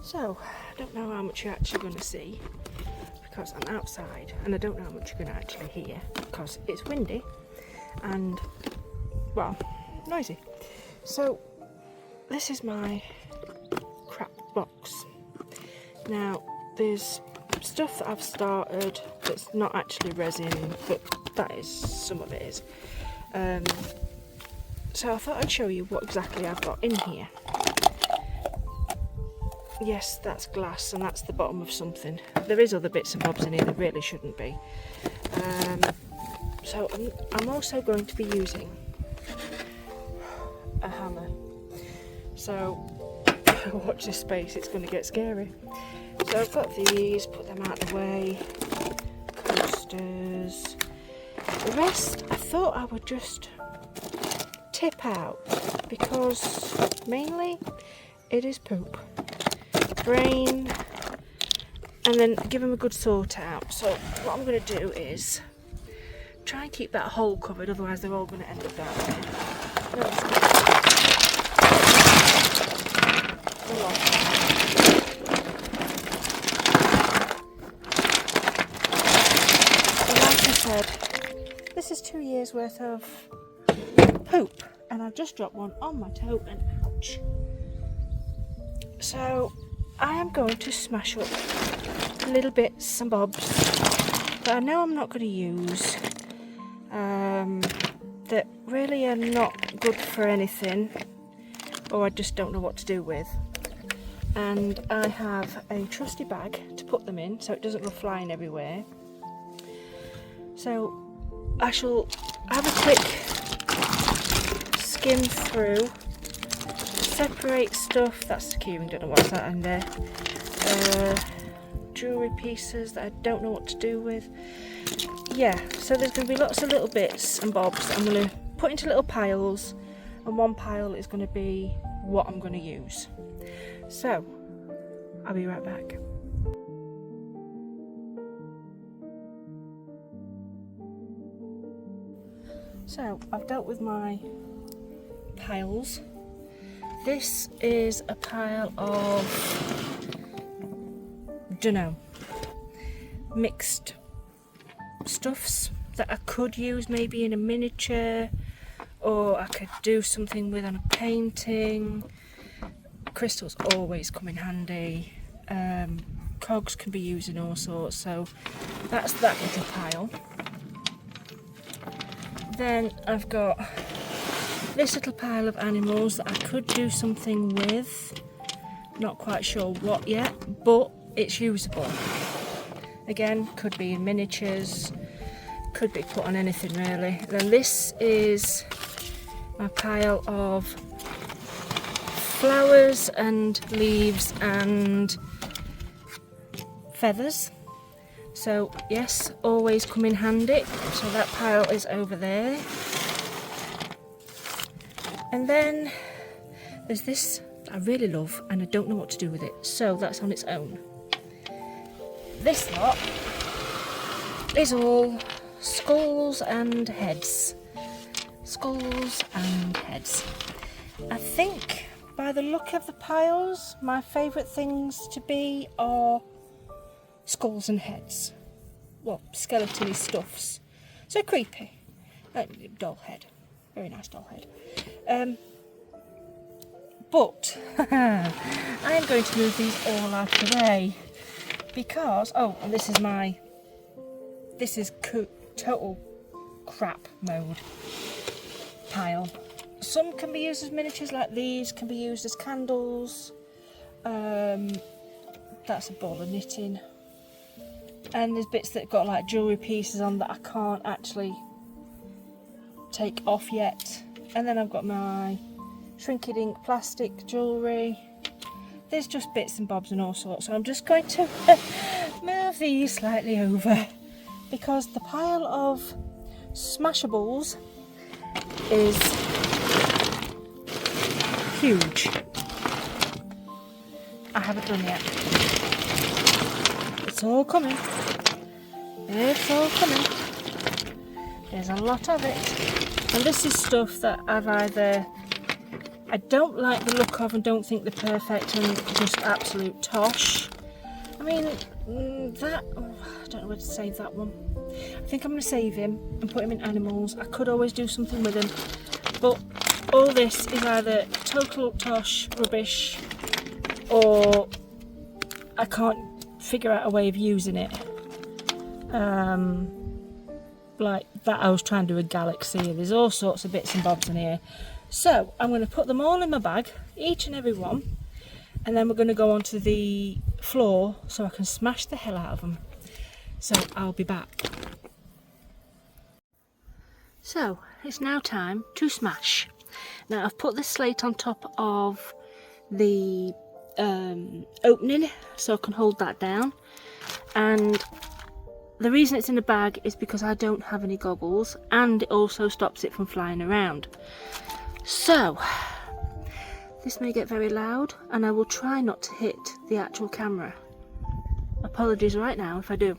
So, I don't know how much you're actually going to see because I'm outside, and I don't know how much you're going to actually hear because it's windy and, well, noisy. So, this is my crap box. Now, there's stuff that I've started that's not actually resin, but that is, some of it is. So I thought I'd show you what exactly I've got in here. Yes, that's glass, and that's the bottom of something. There is other bits and bobs in here that really shouldn't be. So I'm also going to be using a hammer. So watch this space, it's going to get scary. So I've got these, put them out of the way. Coasters. The rest I thought I would just tip out because mainly it is poop. Brain, and then give them a good sort out. So what I'm going to do is try and keep that hole covered, otherwise they're all going to end up down there. So like I said, this is 2 years worth of poop, and I've just dropped one on my toe, and ouch. So I am going to smash up little bits and bobs that I know I'm not going to use, that really are not good for anything, or I just don't know what to do with. And I have a trusty bag to put them in so it doesn't go flying everywhere. So I shall have a quick skim through, separate stuff. That's the keyring, don't know what's that in there. Jewellery pieces that I don't know what to do with. Yeah, so there's going to be lots of little bits and bobs that I'm going to put into little piles, and one pile is going to be what I'm going to use. So I'll be right back. So I've dealt with my piles. This is a pile of, dunno, mixed stuffs that I could use maybe in a miniature, or I could do something with on a painting. Crystals always come in handy. Cogs can be used in all sorts, so that's that little pile. Then I've got this little pile of animals that I could do something with. Not quite sure what yet, but it's usable. Again, could be in miniatures, could be put on anything really. Then this is my pile of flowers and leaves and feathers. So yes, always come in handy. So that pile is over there. And then there's this that I really love and I don't know what to do with it. So that's on its own. This lot is all skulls and heads. Skulls and heads. I think by the look of the piles, my favourite things to be are skulls and heads. Well, skeleton-y stuffs. So creepy. Doll head. Very nice doll head. But I am going to move these all out of the way because, oh, and this is total crap mould pile. Some can be used as miniatures, like these can be used as candles. That's a ball of knitting. And there's bits that got like jewellery pieces on that I can't actually take off yet. And then I've got my shrink-ink plastic jewellery. There's just bits and bobs and all sorts. So I'm just going to move these slightly over because the pile of smashables is huge. I haven't done yet. It's all coming. It's all coming. There's a lot of it. And this is stuff that I've either I don't like the look of and don't think they're perfect and just absolute tosh. I mean, that, I don't know where to save that one. I think I'm going to save him and put him in animals. I could always do something with him, but all this is either total tosh rubbish or I can't figure out a way of using it. Like that, I was trying to do a galaxy. There's all sorts of bits and bobs in here. So I'm going to put them all in my bag, each and every one, and then we're going to go onto the floor so I can smash the hell out of them. So I'll be back. So it's now time to smash. Now I've put this slate on top of the opening so I can hold that down, and the reason it's in a bag is because I don't have any goggles, and it also stops it from flying around. So this may get very loud and I will try not to hit the actual camera. Apologies right now if I do.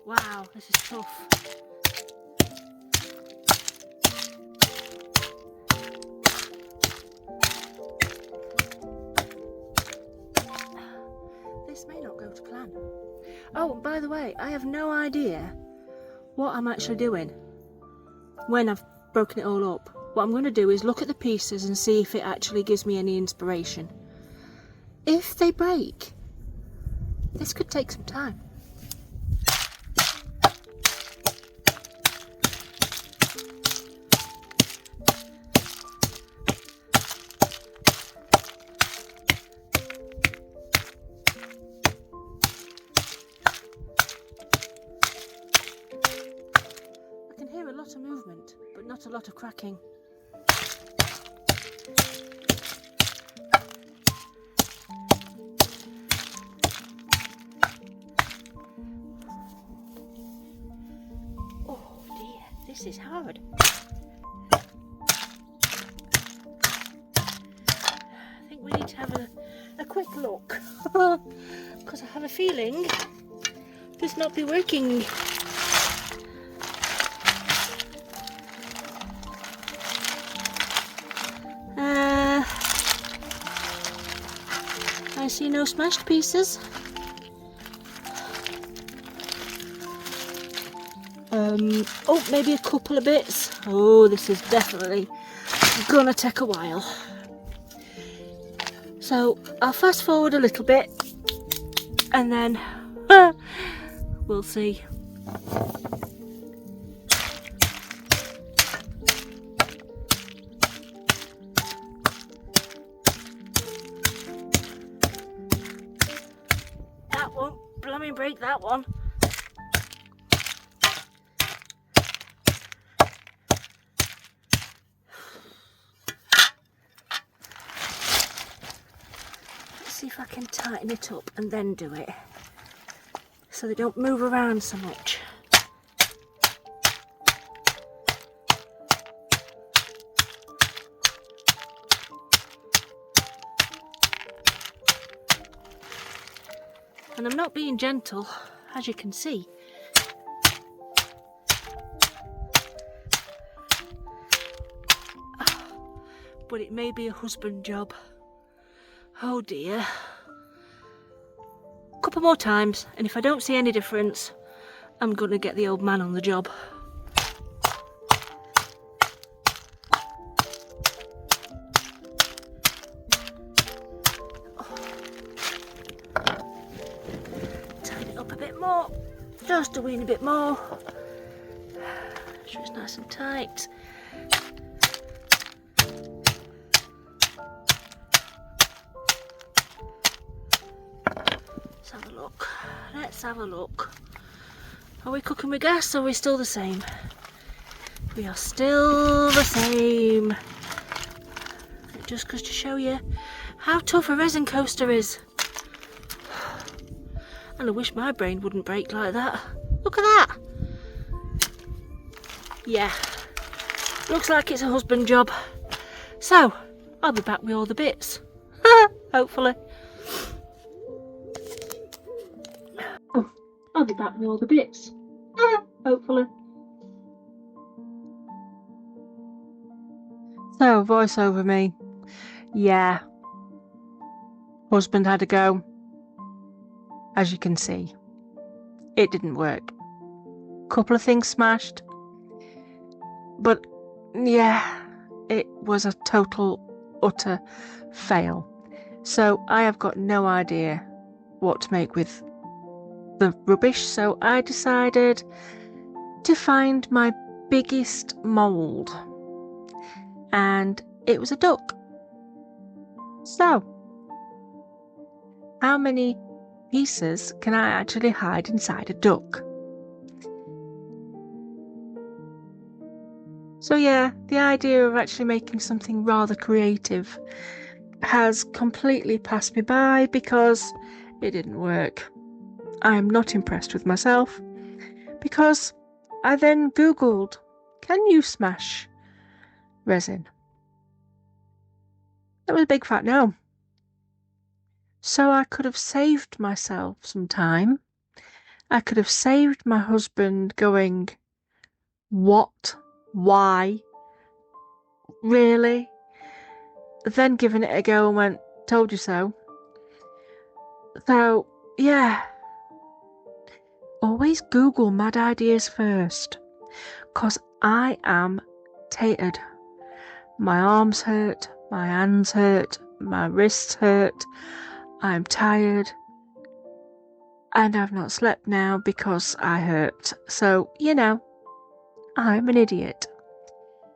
Wow, this is tough. This may not go to plan. Oh, and by the way, I have no idea what I'm actually doing when I've broken it all up. What I'm going to do is look at the pieces and see if it actually gives me any inspiration. If they break, this could take some time. Of movement, but not a lot of cracking. Oh dear, this is hard. I think we need to have a quick look because I have a feeling this not be working. I see no smashed pieces. Oh, maybe a couple of bits. Oh, this is definitely gonna take a while. So I'll fast forward a little bit and then we'll see. Break that one. Let's see if I can tighten it up and then do it so they don't move around so much. And I'm not being gentle, as you can see. But it may be a husband job. Oh dear. A couple more times, and if I don't see any difference, I'm going to get the old man on the job. Just a weeny bit more. Make sure it's nice and tight. Let's have a look. Let's have a look. Are we cooking with gas or are we still the same? We are still the same. It just goes to show you how tough a resin coaster is. And I wish my brain wouldn't break like that. Look at that. Yeah, looks like it's a husband job. So, I'll be back with all the bits. Hopefully. be back with all the bits. Hopefully. So, voice over me. Yeah. Husband had a go. As you can see, it didn't work. Couple of things smashed. But, yeah, it was a total, utter fail. So, I have got no idea what to make with the rubbish. So, I decided to find my biggest mould. And it was a duck. So, how many pieces can I actually hide inside a duck? So yeah, the idea of actually making something rather creative has completely passed me by because it didn't work. I am not impressed with myself because I then Googled, can you smash resin? That was a big fat no. So I could have saved myself some time. I could have saved my husband going, what? Why? Really? Then given it a go and went, told you so. So, yeah. Always Google mad ideas first. 'Cause I am tatered. My arms hurt, my hands hurt, my wrists hurt. I'm tired. And I've not slept now because I hurt. So, you know, I'm an idiot.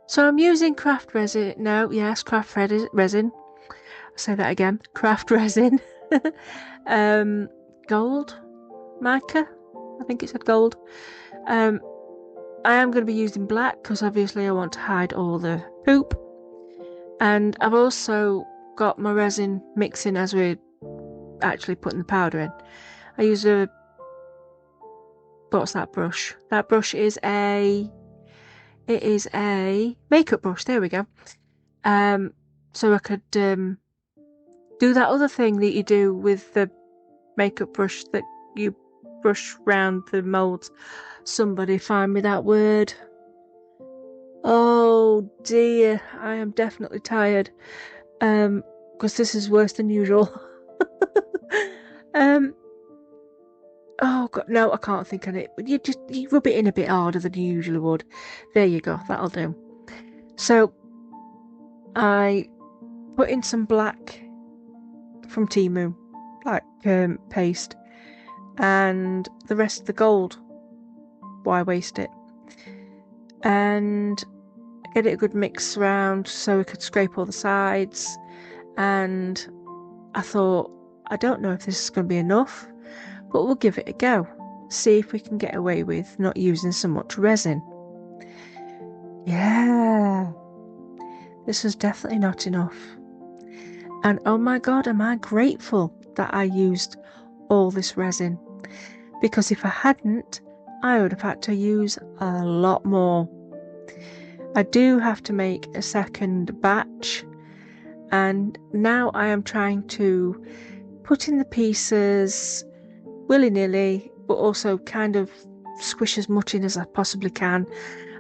So I'm using craft resin. No, yes, craft resin. I'll say that again. Craft resin. Gold. Mica. I think it said gold. I am going to be using black because obviously I want to hide all the poop. And I've also got my resin mixing as we're actually putting the powder in. I use what's that brush? That brush is it is a makeup brush. There we go. So I could do that other thing that you do with the makeup brush that you brush round the moulds. Somebody find me that word. Oh dear, I am definitely tired. Because this is worse than usual. Oh god, no, I can't think of it. You rub it in a bit harder than you usually would. There you go, that'll do. So I put in some black from Temu, black paste, and the rest of the gold. Why waste it? And get it a good mix around so we could scrape all the sides. And I thought, I don't know if this is going to be enough, but we'll give it a go. See if we can get away with not using so much resin. Yeah, this was definitely not enough. And oh my god, am I grateful that I used all this resin. Because if I hadn't, I would have had to use a lot more. I do have to make a second batch. And now I am trying to put in the pieces willy-nilly, but also kind of squish as much in as I possibly can.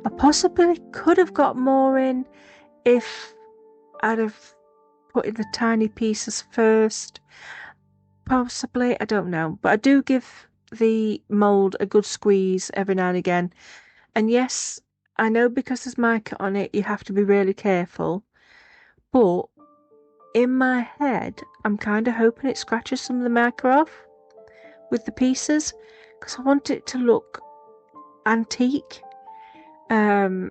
I possibly could have got more in if I'd have put in the tiny pieces first. Possibly, I don't know. But I do give the mould a good squeeze every now and again. And yes, I know because there's mica on it, you have to be really careful. But in my head, I'm kind of hoping it scratches some of the mica off with the pieces, because I want it to look antique. And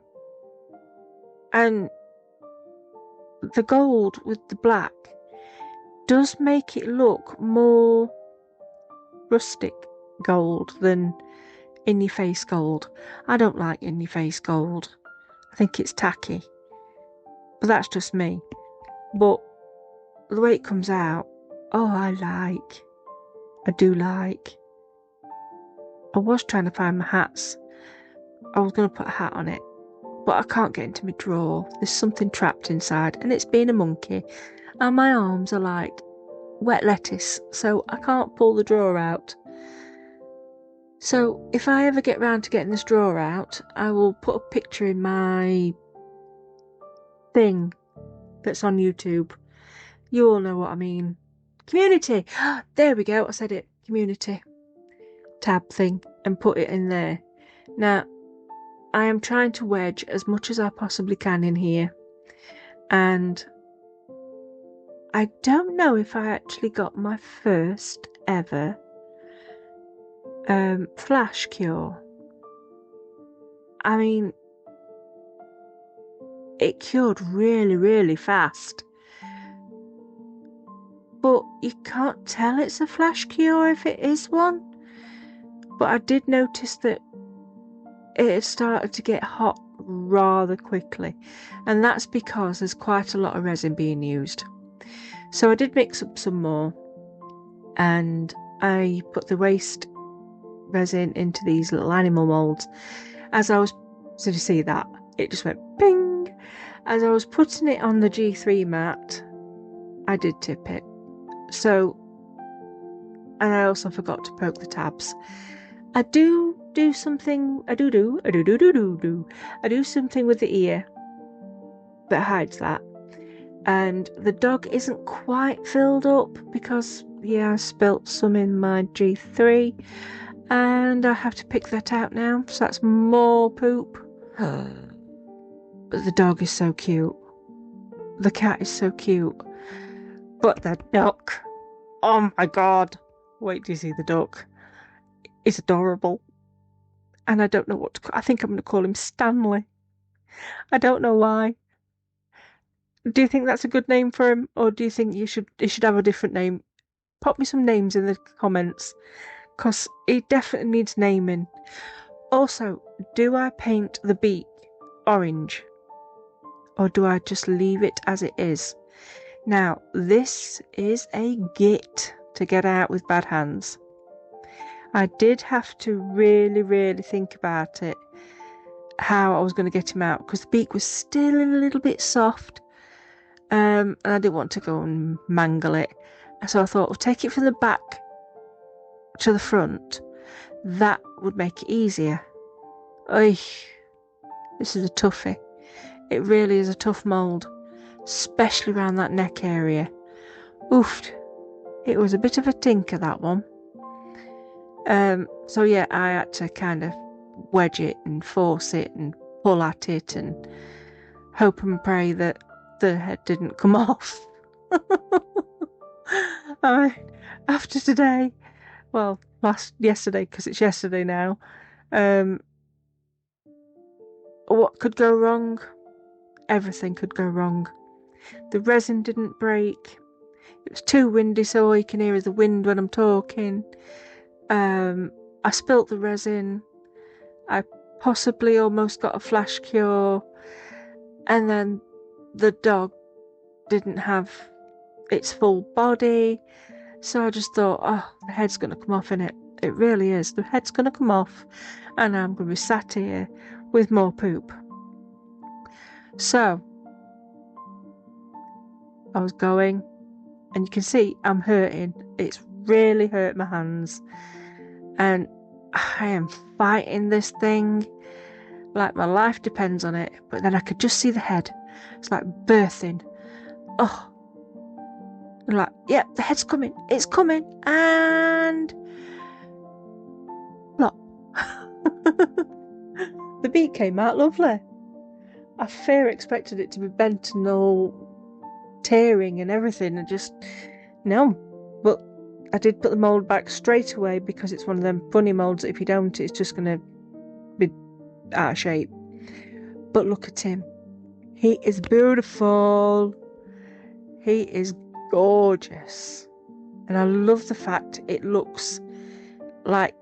the gold with the black does make it look more rustic gold than in your face gold. I don't like in your face gold. I think it's tacky. But that's just me. But the way it comes out, oh, I like. I do like. I was trying to find my hats. I was going to put a hat on it, but I can't get into my drawer. There's something trapped inside, and it's been a monkey. And my arms are like wet lettuce, so I can't pull the drawer out. So if I ever get round to getting this drawer out, I will put a picture in my thing that's on YouTube. You all know what I mean. Community! There we go, I said it. Community tab thing, and put it in there. Now, I am trying to wedge as much as I possibly can in here. And I don't know if I actually got my first ever flash cure. I mean, it cured really, really fast. But you can't tell it's a flash cure if it is one. But I did notice that it had started to get hot rather quickly. And that's because there's quite a lot of resin being used. So I did mix up some more. And I put the waste resin into these little animal moulds. As I was, so you see that? It just went ping. As I was putting it on the G3 mat, I did tip it. So, and I also forgot to poke the tabs. I do something with the ear that hides that. And the dog isn't quite filled up because, yeah, I spilt some in my G3 and I have to pick that out now. So that's more poop. But the dog is so cute. The cat is so cute. But the duck, oh my god. Wait till you see the duck. It's adorable. And I don't know what to call. I think I'm going to call him Stanley. I don't know why. Do you think that's a good name for him? Or do you think he should have a different name? Pop me some names in the comments. Because he definitely needs naming. Also, do I paint the beak orange? Or do I just leave it as it is? Now, this is a git to get out with bad hands. I did have to really, really think about it, how I was going to get him out, because the beak was still a little bit soft, and I didn't want to go and mangle it. So I thought, I'll take it from the back to the front. That would make it easier. Oy, this is a toughie. It really is a tough mould, especially around that neck area. Oof, it was a bit of a tinker, that one. So yeah, I had to kind of wedge it and force it and pull at it and hope and pray that the head didn't come off. After today, well, yesterday, because it's yesterday now, what could go wrong? Everything could go wrong. The resin didn't break. It was too windy, so all you can hear is the wind when I'm talking. I spilt the resin. I possibly almost got a flash cure. And then the dog didn't have its full body. So I just thought, oh, the head's going to come off, innit? It really is. The head's going to come off. And I'm going to be sat here with more poop. So I was going, and you can see I'm hurting. It's really hurt my hands. And I am fighting this thing like my life depends on it. But then I could just see the head. It's like birthing. Oh. And like, yeah, the head's coming. It's coming. And plop. The beak came out lovely. I fair expected it to be bent and all tearing and everything. And just, no. But I did put the mould back straight away because it's one of them funny moulds that if you don't, it's just going to be out of shape. But look at him. He is beautiful. He is gorgeous. And I love the fact it looks like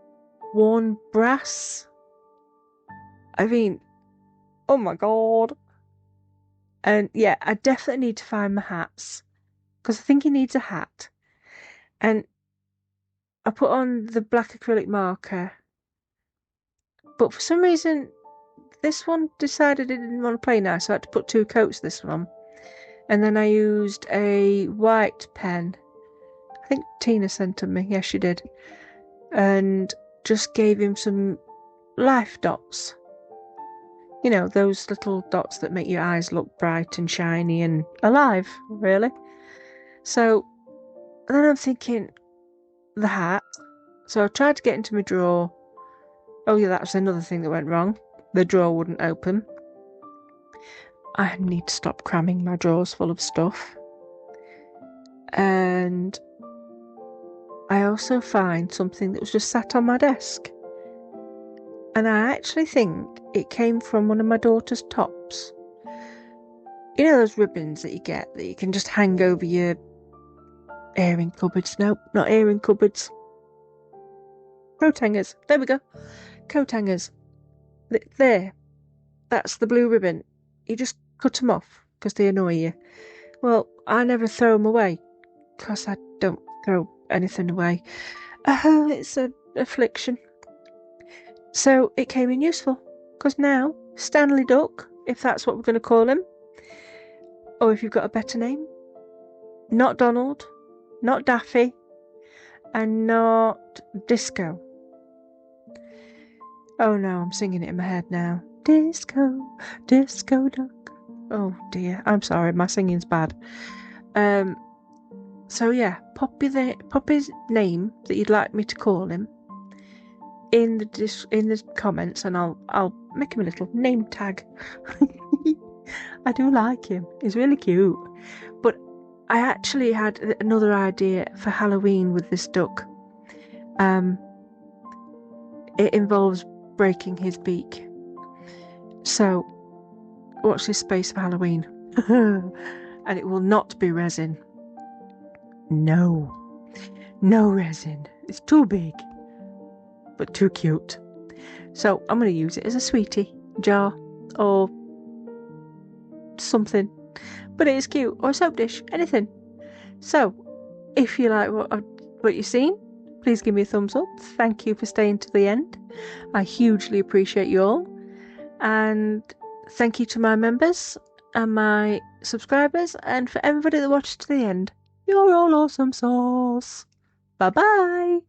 worn brass. I mean, oh my god. And yeah, I definitely need to find my hats. Because I think he needs a hat. And I put on the black acrylic marker, but for some reason this one decided it didn't want to play now, so I had to put 2 coats this one. And then I used a white pen. I think Tina sent them me. Yes, she did. And just gave him some life dots. You know, those little dots that make your eyes look bright and shiny and alive, really. So then I'm thinking, the hat. So I tried to get into my drawer. Oh yeah, that's another thing that went wrong. The drawer wouldn't open. I need to stop cramming my drawers full of stuff. And I also find something that was just sat on my desk. And I actually think it came from one of my daughter's tops. You know those ribbons that you get that you can just hang over your airing cupboards? Nope, not airing cupboards. Coat hangers. There we go. Coat hangers. There. That's the blue ribbon. You just cut them off because they annoy you. Well, I never throw them away because I don't throw anything away. It's an affliction. So it came in useful because now Stanley Duck, if that's what we're going to call him, or if you've got a better name, not Donald, not Daffy, and not Disco. Oh no, I'm singing it in my head now. Disco, Disco Duck. Oh dear, I'm sorry, my singing's bad. So yeah, pop his name that you'd like me to call him in the comments, and I'll make him a little name tag. I do like him. He's really cute. But I actually had another idea for Halloween with this duck. It involves breaking his beak. So, watch this space for Halloween. And it will not be resin. No resin. It's too big, but too cute. So, I'm going to use it as a sweetie jar or something. But it is cute. Or a soap dish. Anything. So, if you like what you've seen, please give me a thumbs up. Thank you for staying to the end. I hugely appreciate you all. And thank you to my members and my subscribers, and for everybody that watched to the end. You're all awesome sauce. Bye bye.